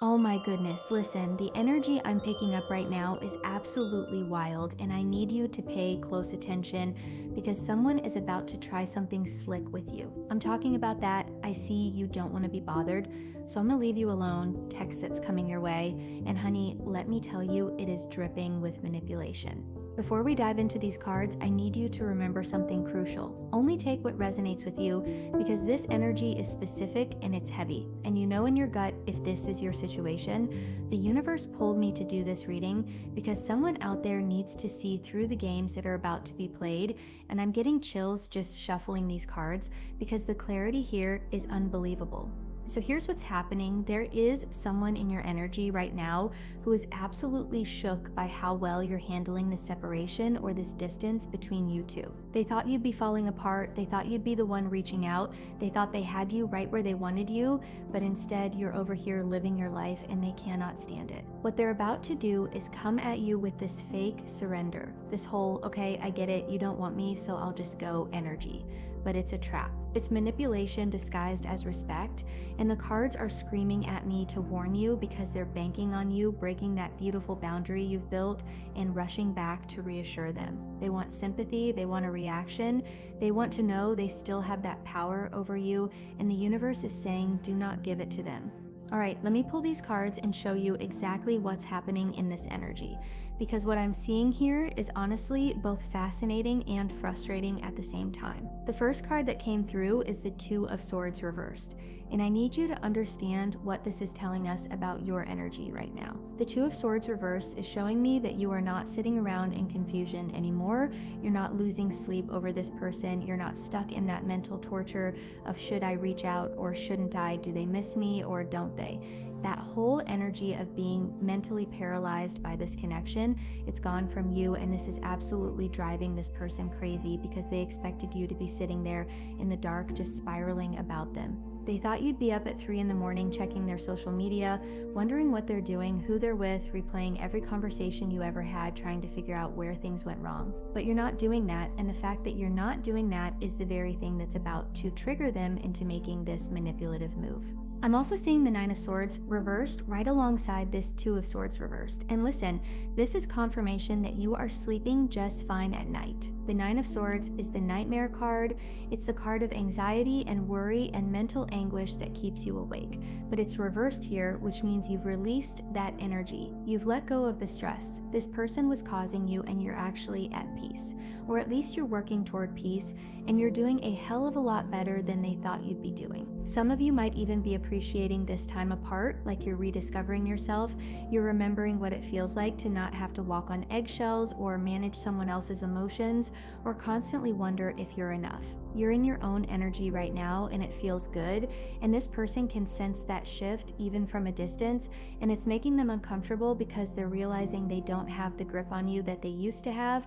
Oh my goodness, listen, the energy I'm picking up right now is absolutely wild, and I need you to pay close attention because someone is about to try something slick with you. I'm talking about that. I see you don't want to be bothered, so I'm gonna leave you alone. Text that's coming your way, and honey, let me tell you, it is dripping with manipulation. Before we dive into these cards, I need you to remember something crucial. Only take what resonates with you because this energy is specific and it's heavy. And you know in your gut if this is your situation. The universe pulled me to do this reading because someone out there needs to see through the games that are about to be played. And I'm getting chills just shuffling these cards because the clarity here is unbelievable. So here's what's happening. There is someone in your energy right now who is absolutely shook by how well you're handling this separation or this distance between you two. They thought you'd be falling apart. They thought you'd be the one reaching out. They thought they had you right where they wanted you, but instead you're over here living your life and they cannot stand it. What they're about to do is come at you with this fake surrender. This whole, okay, I get it, you don't want me, so I'll just go energy. But it's a trap. It's manipulation disguised as respect, and the cards are screaming at me to warn you because they're banking on you breaking that beautiful boundary you've built and rushing back to reassure them. They want sympathy, they want a reaction, they want to know they still have that power over you, and the universe is saying, do not give it to them. All right, let me pull these cards and show you exactly what's happening in this energy, because what I'm seeing here is honestly both fascinating and frustrating at the same time. The first card that came through is the Two of Swords reversed, and I need you to understand what this is telling us about your energy right now. The Two of Swords reversed is showing me that you are not sitting around in confusion anymore. You're not losing sleep over this person. You're not stuck in that mental torture of should I reach out or shouldn't I? Do they miss me or don't they? That whole energy of being mentally paralyzed by this connection, it's gone from you, and this is absolutely driving this person crazy because they expected you to be sitting there in the dark just spiraling about them. They thought you'd be up at 3 in the morning checking their social media, wondering what they're doing, who they're with, replaying every conversation you ever had, trying to figure out where things went wrong. But you're not doing that, and the fact that you're not doing that is the very thing that's about to trigger them into making this manipulative move. I'm also seeing the Nine of Swords reversed right alongside this Two of Swords reversed. And listen, this is confirmation that you are sleeping just fine at night. The Nine of Swords is the nightmare card. It's the card of anxiety and worry and mental anguish that keeps you awake. But it's reversed here, which means you've released that energy. You've let go of the stress. This person was causing you and you're actually at peace. Or at least you're working toward peace, and you're doing a hell of a lot better than they thought you'd be doing. Some of you might even be appreciating this time apart, like you're rediscovering yourself. You're remembering what it feels like to not have to walk on eggshells or manage someone else's emotions or constantly wonder if you're enough. You're in your own energy right now and it feels good, and this person can sense that shift even from a distance, and it's making them uncomfortable because they're realizing they don't have the grip on you that they used to have.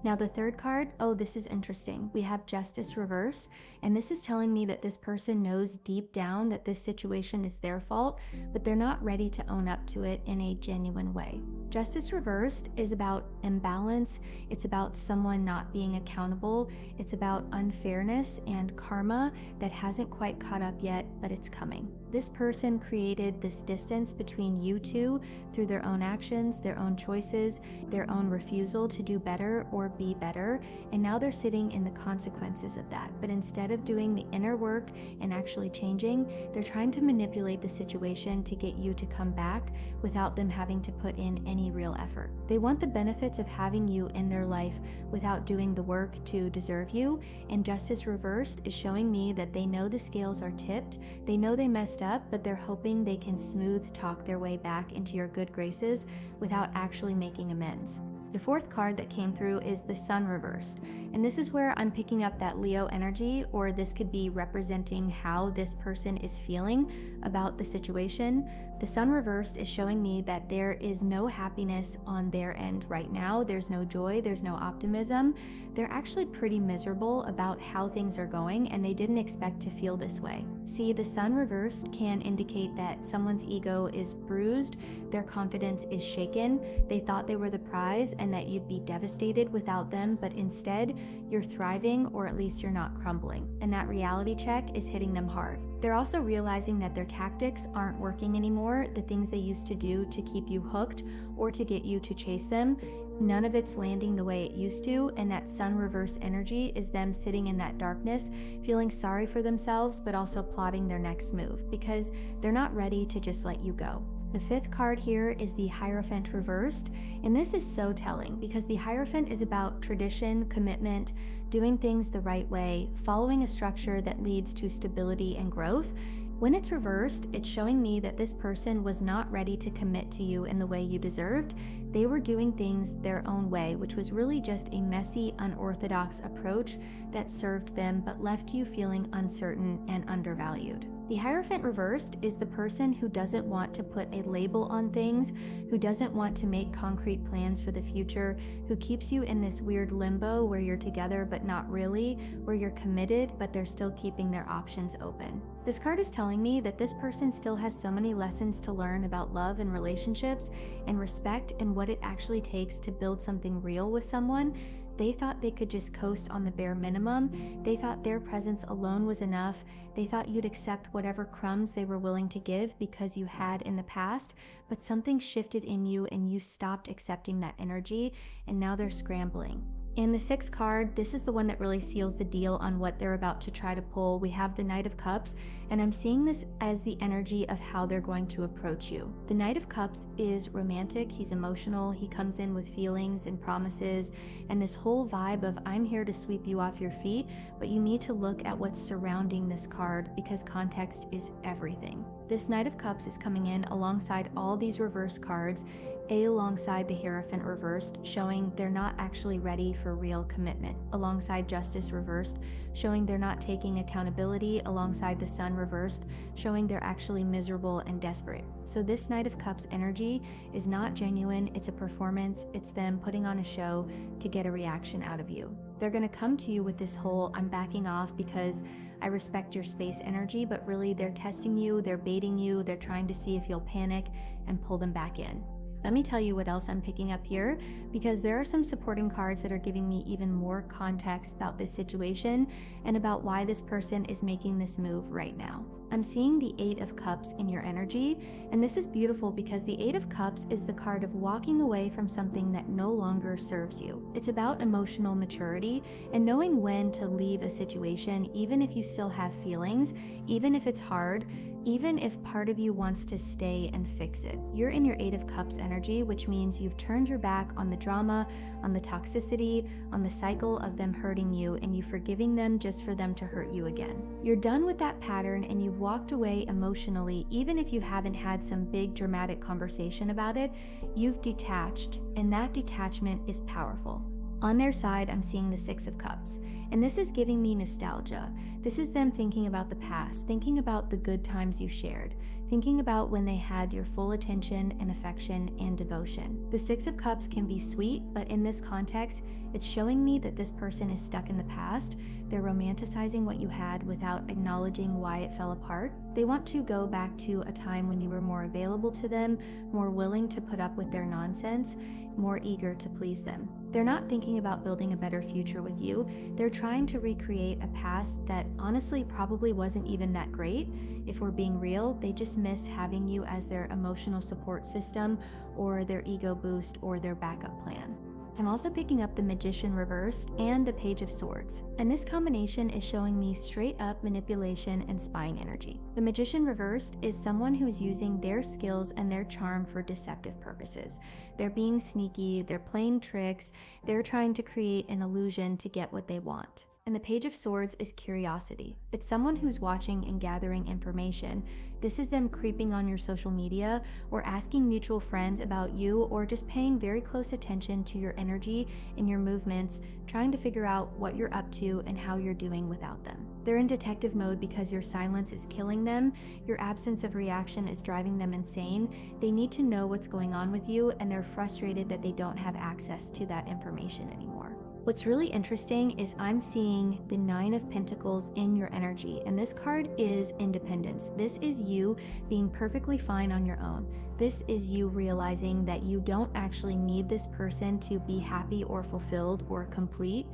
Now the third card, oh, this is interesting. We have Justice reversed, and this is telling me that this person knows deep down that this situation is their fault, but they're not ready to own up to it in a genuine way. Justice reversed is about imbalance. It's about someone not being accountable. It's about unfairness and karma that hasn't quite caught up yet, but it's coming. This person created this distance between you two through their own actions, their own choices, their own refusal to do better or be better, and now they're sitting in the consequences of that. But instead of doing the inner work and actually changing, they're trying to manipulate the situation to get you to come back without them having to put in any real effort. They want the benefits of having you in their life without doing the work to deserve you, and Justice reversed is showing me that they know the scales are tipped, they know they messed up, but they're hoping they can smooth talk their way back into your good graces without actually making amends. The fourth card that came through is the Sun reversed, and this is where I'm picking up that Leo energy, or this could be representing how this person is feeling about the situation. The Sun reversed is showing me that there is no happiness on their end right now. There's no joy, there's no optimism. They're actually pretty miserable about how things are going, and they didn't expect to feel this way. See, the Sun reversed can indicate that someone's ego is bruised, their confidence is shaken, they thought they were the prize and that you'd be devastated without them, but instead you're thriving, or at least you're not crumbling. And that reality check is hitting them hard. They're also realizing that their tactics aren't working anymore, the things they used to do to keep you hooked or to get you to chase them. None of it's landing the way it used to, and that sun reverse energy is them sitting in that darkness, feeling sorry for themselves, but also plotting their next move because they're not ready to just let you go. The fifth card here is the Hierophant reversed, and this is so telling because the Hierophant is about tradition, commitment, doing things the right way, following a structure that leads to stability and growth. When it's reversed, it's showing me that this person was not ready to commit to you in the way you deserved. They were doing things their own way, which was really just a messy, unorthodox approach that served them but left you feeling uncertain and undervalued. The Hierophant reversed is the person who doesn't want to put a label on things, who doesn't want to make concrete plans for the future, who keeps you in this weird limbo where you're together but not really, where you're committed but they're still keeping their options open. This card is telling me that this person still has so many lessons to learn about love and relationships and respect and what it actually takes to build something real with someone. They thought they could just coast on the bare minimum. They thought their presence alone was enough. They thought you'd accept whatever crumbs they were willing to give because you had in the past, but something shifted in you and you stopped accepting that energy, and now they're scrambling. In the sixth card, this is the one that really seals the deal on what they're about to try to pull. We have the Knight of Cups, and I'm seeing this as the energy of how they're going to approach you. The Knight of Cups is romantic, he's emotional, he comes in with feelings and promises, and this whole vibe of I'm here to sweep you off your feet, but you need to look at what's surrounding this card because context is everything. This Knight of Cups is coming in alongside all these reverse cards, alongside the Hierophant reversed, showing they're not actually ready for real commitment, alongside Justice reversed, showing they're not taking accountability, alongside the Sun reversed, showing they're actually miserable and desperate. So this Knight of Cups energy is not genuine, it's a performance, it's them putting on a show to get a reaction out of you. They're gonna come to you with this whole I'm backing off because I respect your space energy, but really they're testing you, they're baiting you, they're trying to see if you'll panic and pull them back in. Let me tell you what else I'm picking up here, because there are some supporting cards that are giving me even more context about this situation and about why this person is making this move right now. I'm seeing the Eight of Cups in your energy, and this is beautiful because the Eight of Cups is the card of walking away from something that no longer serves you. It's about emotional maturity and knowing when to leave a situation, even if you still have feelings, even if it's hard, even if part of you wants to stay and fix it. You're in your Eight of Cups energy, which means you've turned your back on the drama, on the toxicity, on the cycle of them hurting you, and you forgiving them just for them to hurt you again. You're done with that pattern and you've walked away emotionally, even if you haven't had some big dramatic conversation about it. You've detached, and that detachment is powerful. On their side, I'm seeing the Six of Cups, and this is giving me nostalgia. This is them thinking about the past, thinking about the good times you shared, thinking about when they had your full attention and affection and devotion. The Six of Cups can be sweet, but in this context, it's showing me that this person is stuck in the past. They're romanticizing what you had without acknowledging why it fell apart. They want to go back to a time when you were more available to them, more willing to put up with their nonsense, more eager to please them. They're not thinking about building a better future with you. They're trying to recreate a past that honestly probably wasn't even that great. If we're being real, they just miss having you as their emotional support system or their ego boost or their backup plan. I'm also picking up the Magician reversed and the Page of Swords, and this combination is showing me straight up manipulation and spying energy. The Magician reversed is someone who's using their skills and their charm for deceptive purposes. They're being sneaky, they're playing tricks, they're trying to create an illusion to get what they want. And the Page of Swords is curiosity. It's someone who's watching and gathering information. This is them creeping on your social media or asking mutual friends about you or just paying very close attention to your energy and your movements, trying to figure out what you're up to and how you're doing without them. They're in detective mode because your silence is killing them. Your absence of reaction is driving them insane. They need to know what's going on with you, and they're frustrated that they don't have access to that information anymore. What's really interesting is I'm seeing the Nine of Pentacles in your energy, and this card is independence. This is you being perfectly fine on your own. This is you realizing that you don't actually need this person to be happy or fulfilled or complete.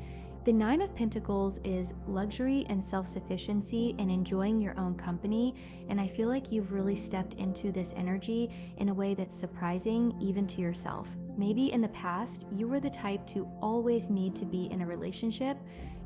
The Nine of Pentacles is luxury and self-sufficiency and enjoying your own company, and I feel like you've really stepped into this energy in a way that's surprising even to yourself. Maybe in the past, you were the type to always need to be in a relationship,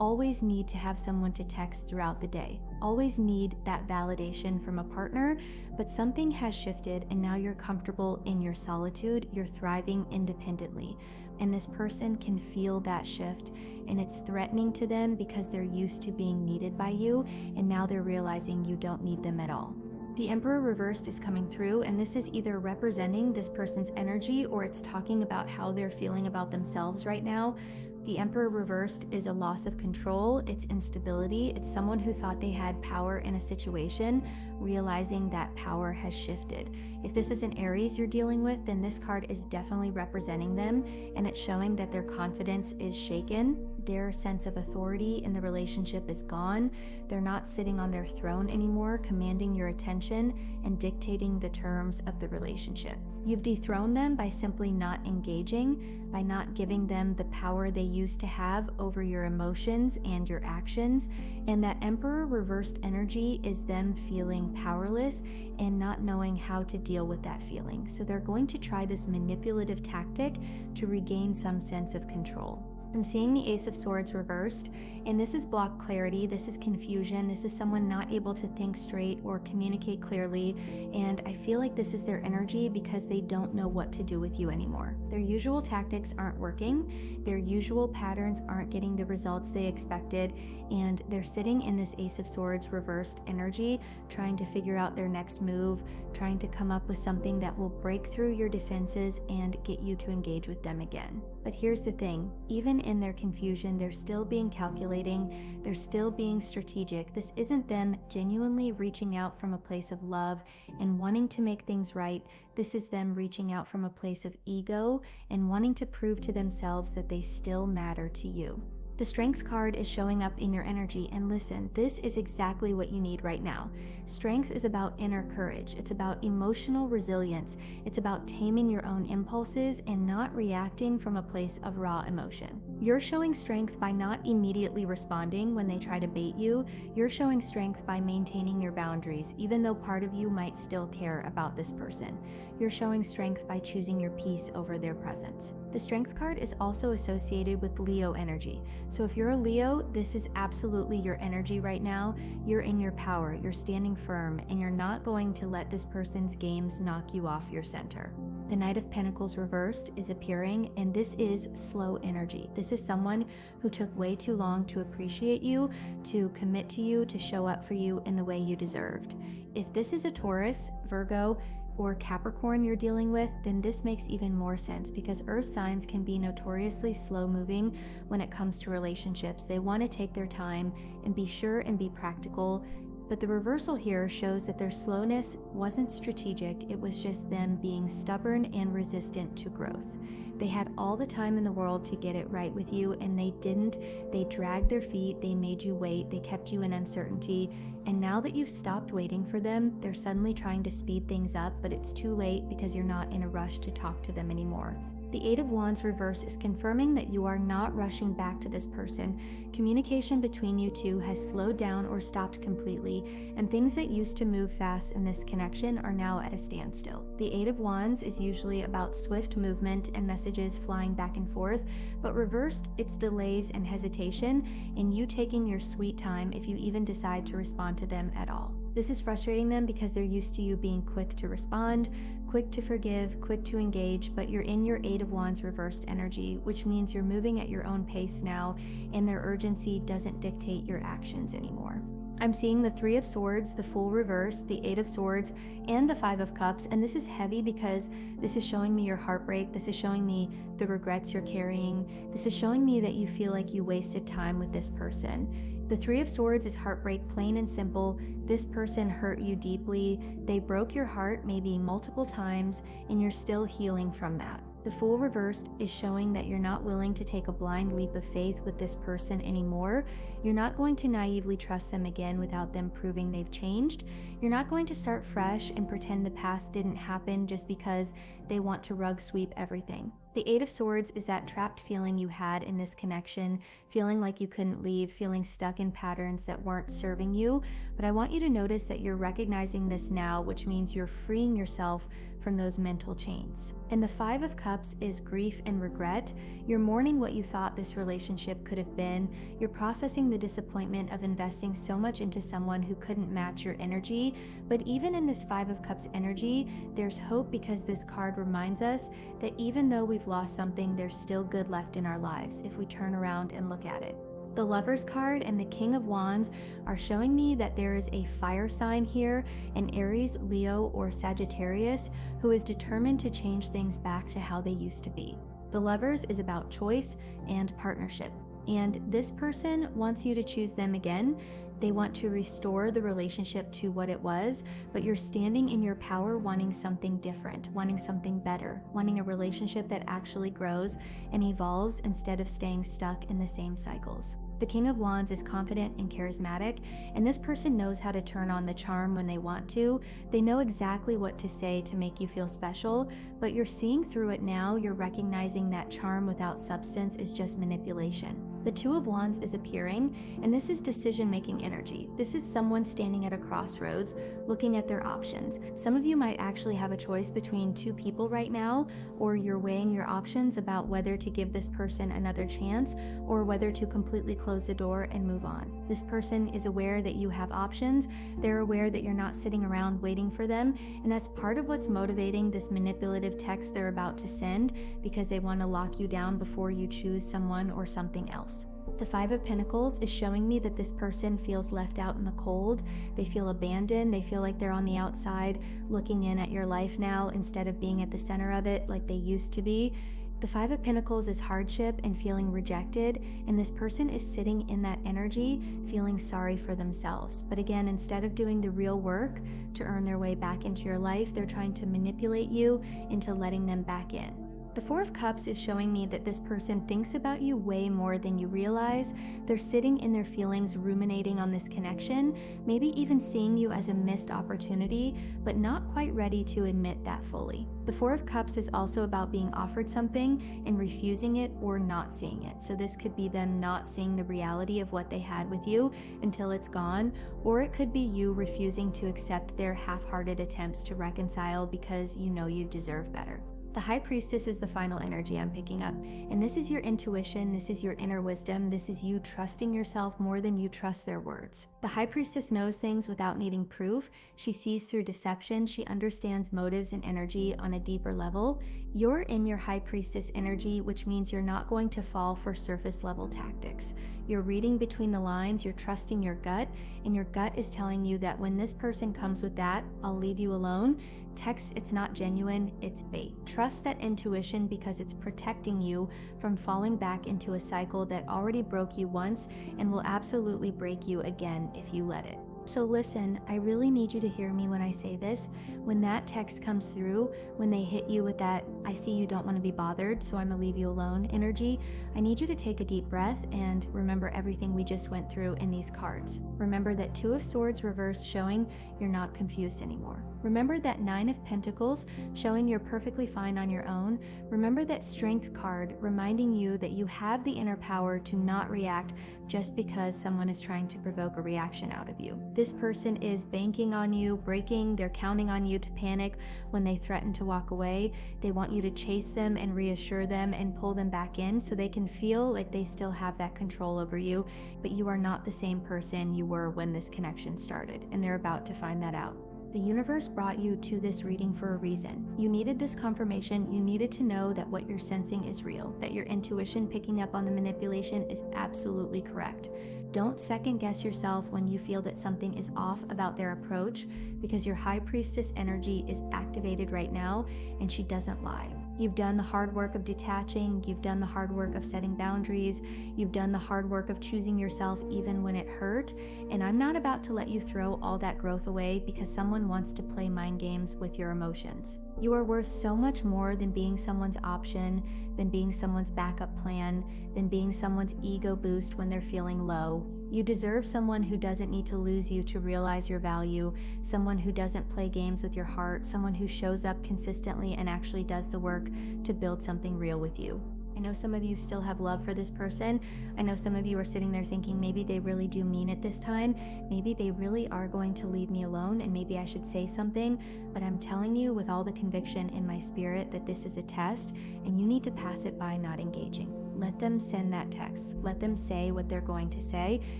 always need to have someone to text throughout the day, always need that validation from a partner, but something has shifted and now you're comfortable in your solitude, you're thriving independently. And this person can feel that shift, and it's threatening to them because they're used to being needed by you, and now they're realizing you don't need them at all. The Emperor reversed is coming through, and this is either representing this person's energy or it's talking about how they're feeling about themselves right now. The Emperor reversed is a loss of control, it's instability, it's someone who thought they had power in a situation, realizing that power has shifted. If this is an Aries you're dealing with, then this card is definitely representing them, and it's showing that their confidence is shaken. Their sense of authority in the relationship is gone. They're not sitting on their throne anymore, commanding your attention and dictating the terms of the relationship. You've dethroned them by simply not engaging, by not giving them the power they used to have over your emotions and your actions. And that Emperor reversed energy is them feeling powerless and not knowing how to deal with that feeling. So they're going to try this manipulative tactic to regain some sense of control. I'm seeing the Ace of Swords reversed, and this is blocked clarity, this is confusion, this is someone not able to think straight or communicate clearly, and I feel like this is their energy because they don't know what to do with you anymore. Their usual tactics aren't working, their usual patterns aren't getting the results they expected, and they're sitting in this Ace of Swords reversed energy, trying to figure out their next move, trying to come up with something that will break through your defenses and get you to engage with them again. But here's the thing, even in their confusion, they're still being calculating, they're still being strategic. This isn't them genuinely reaching out from a place of love and wanting to make things right. This is them reaching out from a place of ego and wanting to prove to themselves that they still matter to you. The Strength card is showing up in your energy, and listen, this is exactly what you need right now. Strength is about inner courage. It's about emotional resilience. It's about taming your own impulses and not reacting from a place of raw emotion. You're showing strength by not immediately responding when they try to bait you. You're showing strength by maintaining your boundaries, even though part of you might still care about this person. You're showing strength by choosing your peace over their presence. The Strength card is also associated with Leo energy. So if you're a Leo, this is absolutely your energy right now. You're in your power, you're standing firm, and you're not going to let this person's games knock you off your center. The Knight of Pentacles reversed is appearing, and this is slow energy. This is someone who took way too long to appreciate you, to commit to you, to show up for you in the way you deserved. If this is a Taurus, Virgo, or Capricorn you're dealing with, then this makes even more sense because earth signs can be notoriously slow moving when it comes to relationships. They want to take their time and be sure and be practical, but the reversal here shows that their slowness wasn't strategic, it was just them being stubborn and resistant to growth. They had all the time in the world to get it right with you, and they didn't. They dragged their feet, they made you wait, they kept you in uncertainty, and now that you've stopped waiting for them, they're suddenly trying to speed things up, but it's too late because you're not in a rush to talk to them anymore. The Eight of Wands reverse is confirming that you are not rushing back to this person. Communication between you two has slowed down or stopped completely, and things that used to move fast in this connection are now at a standstill. The Eight of Wands is usually about swift movement and messages flying back and forth, but reversed, it's delays and hesitation, and you taking your sweet time if you even decide to respond to them at all. This is frustrating them because they're used to you being quick to respond, quick to forgive, quick to engage, but you're in your Eight of Wands reversed energy, which means you're moving at your own pace now, and their urgency doesn't dictate your actions anymore. I'm seeing the Three of Swords, the Fool reverse, the Eight of Swords, and the Five of Cups, and this is heavy because this is showing me your heartbreak, this is showing me the regrets you're carrying, this is showing me that you feel like you wasted time with this person. The Three of Swords is heartbreak, plain and simple. This person hurt you deeply. They broke your heart maybe multiple times, and you're still healing from that. The Fool reversed is showing that you're not willing to take a blind leap of faith with this person anymore. You're not going to naively trust them again without them proving they've changed. You're not going to start fresh and pretend the past didn't happen just because they want to rug sweep everything. The Eight of Swords is that trapped feeling you had in this connection, feeling like you couldn't leave, feeling stuck in patterns that weren't serving you. But I want you to notice that you're recognizing this now, which means you're freeing yourself from those mental chains. And the Five of Cups is grief and regret. You're mourning what you thought this relationship could have been. You're processing the disappointment of investing so much into someone who couldn't match your energy. But even in this Five of Cups energy, there's hope, because this card reminds us that even though we've lost something, there's still good left in our lives if we turn around and look at it. The Lovers card and the King of Wands are showing me that there is a fire sign here, an Aries, Leo, or Sagittarius, who is determined to change things back to how they used to be. The Lovers is about choice and partnership, and this person wants you to choose them again. They want to restore the relationship to what it was, but you're standing in your power, wanting something different, wanting something better, wanting a relationship that actually grows and evolves instead of staying stuck in the same cycles. The King of Wands is confident and charismatic, and this person knows how to turn on the charm when they want to. They know exactly what to say to make you feel special, but you're seeing through it now. You're recognizing that charm without substance is just manipulation. The Two of Wands is appearing, and this is decision-making energy. This is someone standing at a crossroads, looking at their options. Some of you might actually have a choice between two people right now, or you're weighing your options about whether to give this person another chance or whether to completely close the door and move on. This person is aware that you have options. They're aware that you're not sitting around waiting for them, and that's part of what's motivating this manipulative text they're about to send, because they want to lock you down before you choose someone or something else. The Five of Pentacles is showing me that this person feels left out in the cold. They feel abandoned. They feel like they're on the outside looking in at your life now instead of being at the center of it like they used to be. The Five of Pentacles is hardship and feeling rejected, and this person is sitting in that energy feeling sorry for themselves. But again, instead of doing the real work to earn their way back into your life, they're trying to manipulate you into letting them back in. The Four of Cups is showing me that this person thinks about you way more than you realize. They're sitting in their feelings, ruminating on this connection, maybe even seeing you as a missed opportunity, but not quite ready to admit that fully. The Four of Cups is also about being offered something and refusing it or not seeing it. So this could be them not seeing the reality of what they had with you until it's gone, or it could be you refusing to accept their half-hearted attempts to reconcile because you know you deserve better. The High Priestess is the final energy I'm picking up, and this is your intuition, this is your inner wisdom, this is you trusting yourself more than you trust their words. The High Priestess knows things without needing proof. She sees through deception. She understands motives and energy on a deeper level. You're in your High Priestess energy, which means you're not going to fall for surface level tactics. You're reading between the lines, you're trusting your gut, and your gut is telling you that when this person comes with that, "I'll leave you alone," text, it's not genuine, it's bait. Trust that intuition, because it's protecting you from falling back into a cycle that already broke you once and will absolutely break you again if you let it. So listen, I really need you to hear me when I say this. When that text comes through, when they hit you with that, "I see you don't want to be bothered, so I'm gonna leave you alone" energy, I need you to take a deep breath and remember everything we just went through in these cards. Remember that Two of Swords reversed, showing you're not confused anymore. Remember that Nine of Pentacles, showing you're perfectly fine on your own. Remember that Strength card, reminding you that you have the inner power to not react just because someone is trying to provoke a reaction out of you. This person is banking on you, breaking, they're counting on you to panic when they threaten to walk away. They want you to chase them and reassure them and pull them back in so they can feel like they still have that control over you, but you are not the same person you were when this connection started, and they're about to find that out. The universe brought you to this reading for a reason. You needed this confirmation. You needed to know that what you're sensing is real, that your intuition picking up on the manipulation is absolutely correct. Don't second guess yourself when you feel that something is off about their approach, because your High Priestess energy is activated right now and she doesn't lie. You've done the hard work of detaching, you've done the hard work of setting boundaries, you've done the hard work of choosing yourself even when it hurt, and I'm not about to let you throw all that growth away because someone wants to play mind games with your emotions. You are worth so much more than being someone's option, than being someone's backup plan, than being someone's ego boost when they're feeling low. You deserve someone who doesn't need to lose you to realize your value, someone who doesn't play games with your heart, someone who shows up consistently and actually does the work to build something real with you. I know some of you still have love for this person. I know some of you are sitting there thinking maybe they really do mean it this time. Maybe they really are going to leave me alone and maybe I should say something. But I'm telling you with all the conviction in my spirit that this is a test and you need to pass it by not engaging. Let them send that text. Let them say what they're going to say,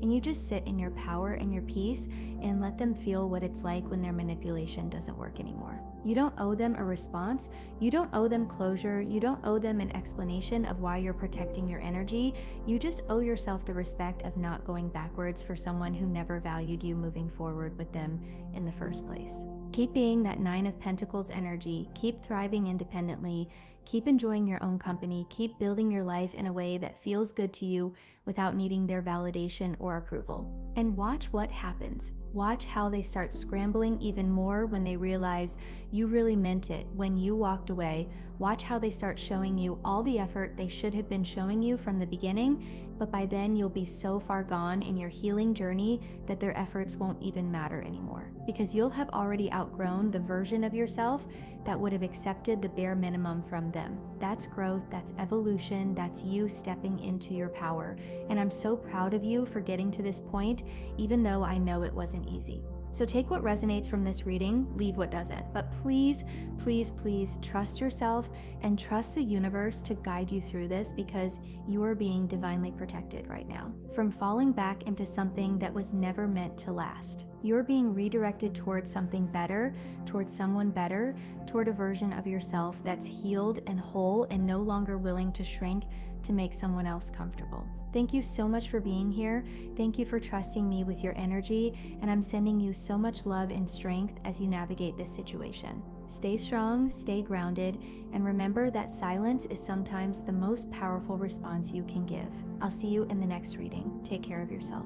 and you just sit in your power and your peace and let them feel what it's like when their manipulation doesn't work anymore. You don't owe them a response. You don't owe them closure. You don't owe them an explanation of why you're protecting your energy. You just owe yourself the respect of not going backwards for someone who never valued you moving forward with them in the first place. Keep being that 9 of Pentacles energy. Keep thriving independently. Keep enjoying your own company. Keep building your life in a way that feels good to you without needing their validation or approval. And watch what happens. Watch how they start scrambling even more when they realize you really meant it when you walked away. Watch how they start showing you all the effort they should have been showing you from the beginning, but by then you'll be so far gone in your healing journey that their efforts won't even matter anymore. Because you'll have already outgrown the version of yourself that would have accepted the bare minimum from them. That's growth, that's evolution, that's you stepping into your power. And I'm so proud of you for getting to this point, even though I know it wasn't easy. So take what resonates from this reading, leave what doesn't. But please, please, please trust yourself and trust the universe to guide you through this because you are being divinely protected right now from falling back into something that was never meant to last. You're being redirected towards something better, towards someone better, toward a version of yourself that's healed and whole and no longer willing to shrink to make someone else comfortable. Thank you so much for being here. Thank you for trusting me with your energy, and I'm sending you so much love and strength as you navigate this situation. Stay strong, stay grounded, and remember that silence is sometimes the most powerful response you can give. I'll see you in the next reading. Take care of yourself.